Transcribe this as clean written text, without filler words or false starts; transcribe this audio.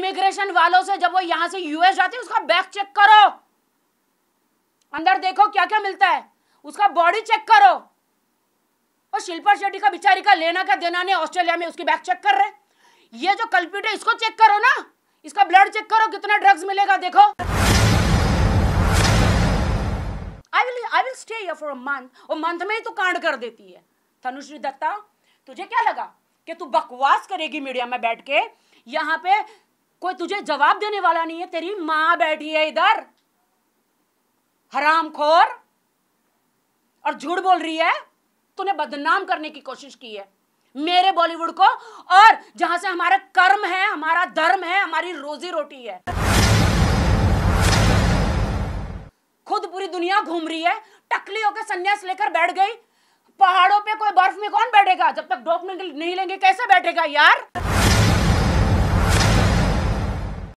Immigration वालों से जब वो यहां से यूएस जाती है उसका बैग चेक करो, अंदर देखो क्या क्या मिलता है, उसका बॉडी चेक करो। और शिल्पा शेट्टी का बेचारी का लेना का देना नहीं, ऑस्ट्रेलिया में उसकी बैग चेक कर रहे। ये जो कल्प्रिट है इसको चेक करो ना, इसका ब्लड चेक करो, कितना ड्रग्स मिलेगा देखो। I will stay here for a month, और मंथ में ही तो कांड कर देती है। तनुश्री दत्ता, तुझे क्या लगा कि तू बकवास करेगी मीडिया में बैठ के? यहां पे कोई तुझे जवाब देने वाला नहीं है, तेरी मां बैठी है इधर हरामखोर, और झूठ बोल रही है। तूने बदनाम करने की कोशिश की है मेरे बॉलीवुड को, और जहां से हमारा कर्म है, हमारा धर्म है, हमारी रोजी रोटी है। खुद पूरी दुनिया घूम रही है, टकली होकर संन्यास लेकर बैठ गई। पहाड़ों पे कोई बर्फ में कौन बैठेगा? जब तक डॉक्यूमेंट नहीं लेंगे कैसे बैठेगा यार?